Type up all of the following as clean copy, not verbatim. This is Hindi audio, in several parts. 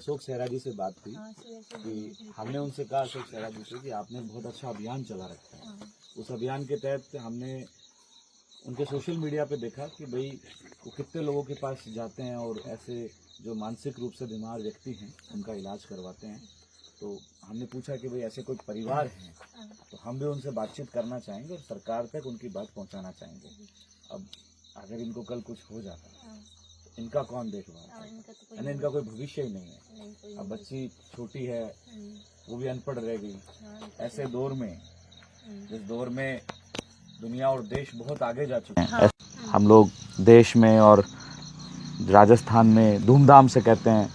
अशोक सहरा जी से बात हुई कि हमने उनसे कहा अशोक सहरा जी से कि आपने बहुत अच्छा अभियान चला रखा है। उस अभियान के तहत हमने उनके सोशल मीडिया पे देखा कि भाई वो कितने लोगों के पास जाते हैं और ऐसे जो मानसिक रूप से बीमार व्यक्ति हैं उनका इलाज करवाते हैं। तो हमने पूछा कि भाई ऐसे कोई परिवार हैं तो हम भी उनसे बातचीत करना चाहेंगे और सरकार तक उनकी बात पहुंचाना चाहेंगे। अब अगर इनको कल कुछ हो जाता तो इनका कौन देखभाल, यानी इनका कोई भविष्य ही नहीं है। अब बच्ची छोटी है, वो भी अनपढ़ रह गई। ऐसे दौर में, जिस दौर में दुनिया और देश बहुत आगे जा चुके हैं, हम लोग देश में और राजस्थान में धूमधाम से कहते हैं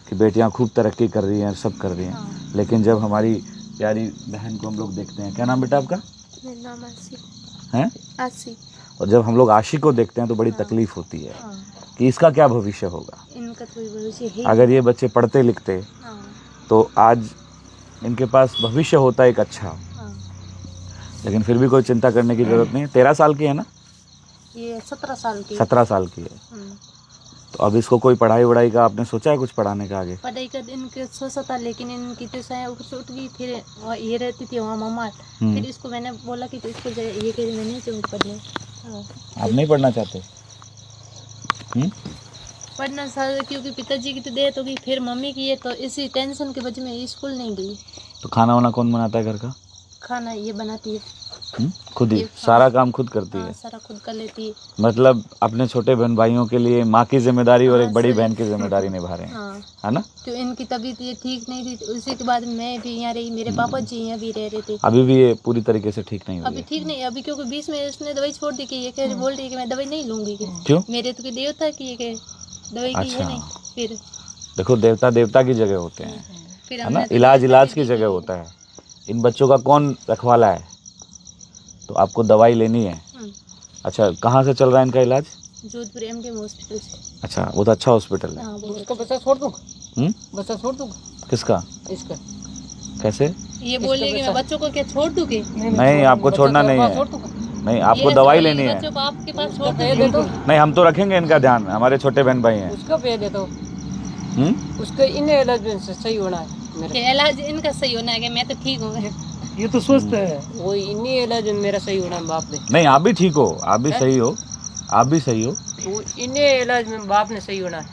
कि बेटियां खूब तरक्की कर रही हैं, सब कर रही हैं, लेकिन जब हमारी प्यारी बहन को हम लोग देखते हैं, क्या नाम बेटा आपका? मेरा नाम आशी है। आशी। और जब हम लोग आशी को देखते हैं तो बड़ी तकलीफ होती है कि इसका क्या भविष्य होगा। इनका कोई भविष्य है अगर ये बच्चे पढ़ते लिखते तो आज इनके पास भविष्य होता एक अच्छा, लेकिन फिर भी कोई चिंता करने की जरूरत नहीं है। 13 साल की है ना? ये 17 साल की। 17 साल की है। तो अब इसको कोई पढ़ाई वढ़ाई का आपने सोचा है कुछ पढ़ाने का आगे? पढ़ाई का इनके सोचा था, लेकिन इनकी तो उठ गई। फिर ये रहती थी वहाँ मम्मा, फिर इसको मैंने बोला कि तो इसको ये कह मैं नहीं चाहूँगी पढ़ने। आप नहीं पढ़ना चाहते? पढ़ना चाहते क्योंकि पिताजी की तो डेथ हो गई, फिर मम्मी की है, तो इसी टेंशन की वजह में स्कूल नहीं गई। तो खाना वाना कौन बनाता है घर का? खाना ये बनाती है खुद ही, सारा काम खुद करती है? सारा खुद कर लेती है। मतलब अपने छोटे बहन भाइयों के लिए माँ की जिम्मेदारी और एक बड़ी बहन की जिम्मेदारी निभा रहे हैं, है ना? तो इनकी तबीयत ये ठीक नहीं थी, उसी के बाद मैं भी यहाँ रही, मेरे पापा जी यहाँ भी रह रहे थे। अभी भी ये पूरी तरीके से ठीक नहीं हुई? अभी ठीक नहीं, अभी क्योंकि बीच में इसने दवाई छोड़ दी कि ये कह बोल रही है कि मैं दवाई नहीं लूंगी। क्यों? मेरे तो देव था कि ये दवाई की है नहीं। फिर देखो, देवता देवता की जगह होते हैं, फिर है ना? इलाज इलाज की जगह होता है। इन बच्चों का कौन रखवाला है? तो आपको दवाई लेनी है। अच्छा, कहाँ से चल रहा है इनका इलाज? जोधपुर एमकेएम हॉस्पिटल से। अच्छा, वो तो अच्छा हॉस्पिटल है। उसका बच्चा छोड़ दूंगा। बच्चा छोड़ दूंगा। किसका? इसका। कैसे? ये बोल रही है कि मैं बच्चों को क्या छोड़ दूँगी? नहीं, आपको छोड़ना नहीं है। नहीं, आपको दवाई लेनी है। बच्चों को आपके पास छोड़ दूँगी। नहीं, हम तो रखेंगे इनका ध्यान, हमारे छोटे बहन भाई हैं। उसका पे दे दो। उसका इन इलाज से सही होना है मेरा। इलाज इनका सही होना है कि मैं तो ठीक हूँ। ये तो स्वस्थ है। वो इन्हीं इलाज में मेरा सही होना है बाप ने। नहीं, आप भी ठीक हो, आप भी सही हो, आप भी सही हो। वो इन्हीं इलाज में बाप ने सही होना है।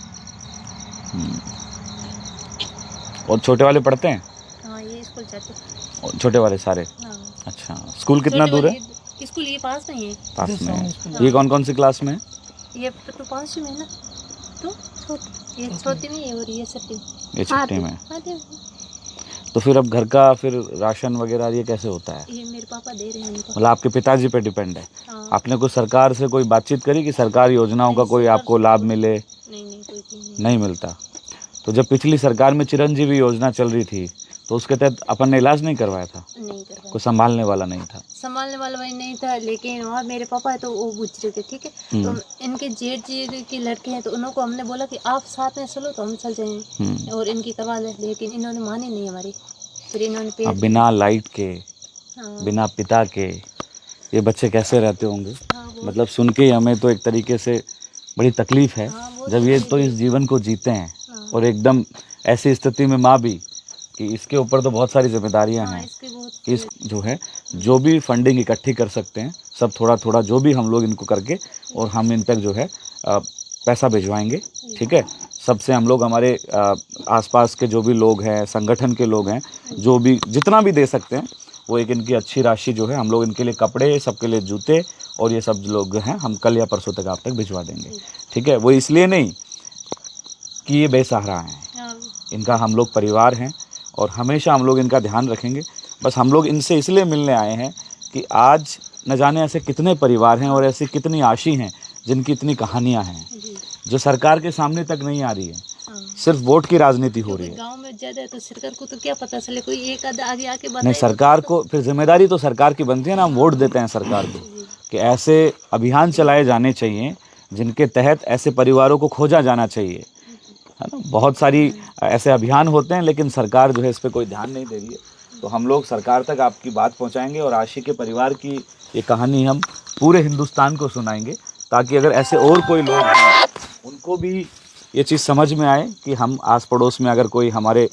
और छोटे वाले पढ़ते हैं? हाँ, ये स्कूल जाते हैं। और छोटे वाले सारे? हाँ। अच्छा, स्कूल कितना दूर है? स्कूल ये पास में है। पास में है। ये कौन कौन सी क्लास में है? ये तो 5 में है ना, तो ये छोटी में है और ये छठी। ये छठी में। तो फिर अब घर का फिर राशन वगैरह ये कैसे होता है? ये मेरे पापा दे रहे हैं इनको। मतलब आपके पिताजी पे डिपेंड है? हाँ। आपने कोई सरकार से कोई बातचीत करी कि सरकार योजनाओं का कोई आपको लाभ मिले? नहीं, कोई नहीं मिलता। तो जब पिछली सरकार में चिरंजीवी योजना चल रही थी तो उसके तहत अपन ने इलाज नहीं करवाया था? नहीं करवाया। कोई संभालने वाला नहीं था? संभालने वाला वही नहीं था, लेकिन वहाँ मेरे पापा है तो वो गुजरे थे, ठीक है। तो इनके जेठ जी के लड़के हैं, तो उनको हमने बोला कि आप साथ में चलो तो हम चल जाएं और इनकी करवा लें, लेकिन इन्होंने मानी नहीं हमारी। फिर इन्होंने बिना लाइट के, बिना पिता के ये बच्चे कैसे रहते होंगे? मतलब सुन के ही हमें तो एक तरीके से बड़ी तकलीफ है। जब ये तो इस जीवन को जीते हैं और एकदम ऐसी स्थिति में माँ भी, कि इसके ऊपर तो बहुत सारी जिम्मेदारियां हैं। इस जो है, जो भी फंडिंग इकट्ठी कर सकते हैं सब थोड़ा थोड़ा जो भी हम लोग इनको करके, और हम इन तक जो है पैसा भिजवाएंगे, ठीक है? सबसे हम लोग हमारे आसपास के जो भी लोग हैं, संगठन के लोग हैं, जो भी जितना भी दे सकते हैं वो एक इनकी अच्छी राशि जो है हम लोग इनके लिए कपड़े, सबके लिए जूते और ये सब लोग हैं, हम कल या परसों तक आप तक भिजवा देंगे, ठीक है? वो इसलिए नहीं कि ये बेसहारा हैं, इनका हम लोग परिवार हैं और हमेशा हम लोग इनका ध्यान रखेंगे। बस हम लोग इनसे इसलिए मिलने आए हैं कि आज न जाने ऐसे कितने परिवार हैं और ऐसी कितनी आशी हैं जिनकी इतनी कहानियां हैं जो सरकार के सामने तक नहीं आ रही है। सिर्फ वोट की राजनीति हो रही है। गांव में ज्यादा है तो सरकार को तो क्या पता चले, कोई एक आगे आके बताए। नहीं, सरकार को फिर जिम्मेदारी तो सरकार की बनती है ना। हम वोट देते हैं सरकार को कि ऐसे अभियान चलाए जाने चाहिए जिनके तहत ऐसे परिवारों को खोजा जाना चाहिए, है ना? बहुत सारी ऐसे अभियान होते हैं लेकिन सरकार जो है इस पर कोई ध्यान नहीं दे रही है। तो हम लोग सरकार तक आपकी बात पहुंचाएंगे और आशी के परिवार की ये कहानी हम पूरे हिंदुस्तान को सुनाएंगे, ताकि अगर ऐसे और कोई लोग हैं उनको भी ये चीज़ समझ में आए कि हम आस पड़ोस में अगर कोई हमारे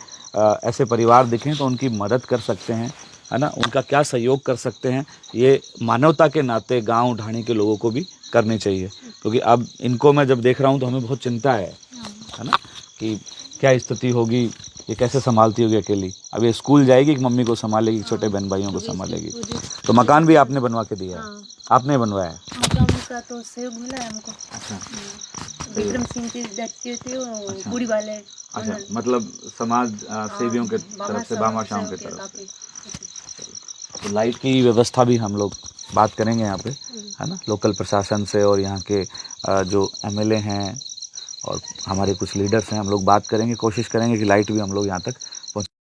ऐसे परिवार दिखें तो उनकी मदद कर सकते हैं, है ना, उनका क्या सहयोग कर सकते हैं, ये मानवता के नाते गांव ढाणी के लोगों को भी करनी चाहिए। क्योंकि अब इनको मैं जब देख रहा हूँ तो हमें बहुत चिंता है ना, कि क्या स्थिति होगी, ये कैसे संभालती होगी अकेली। अब ये स्कूल जाएगी कि मम्मी को संभालेगी, छोटे बहन भाइयों को संभालेगी। तो मकान भी आपने बनवा के दिया है? आपने बनवाया है? मकान का तो सहयोग मिला है हमको। विक्रम सिंह जी देखते थे वो बूढ़ी वाले। अच्छा, मतलब समाज सेवियों के तरफ से, भामाशाहों की तरफ से। तो लाइट की व्यवस्था भी हम लोग बात करेंगे यहाँ पे, है ना, लोकल प्रशासन से और यहाँ के जो एमएलए हैं और हमारे कुछ लीडर्स हैं, हम लोग बात करेंगे, कोशिश करेंगे कि लाइट भी हम लोग यहाँ तक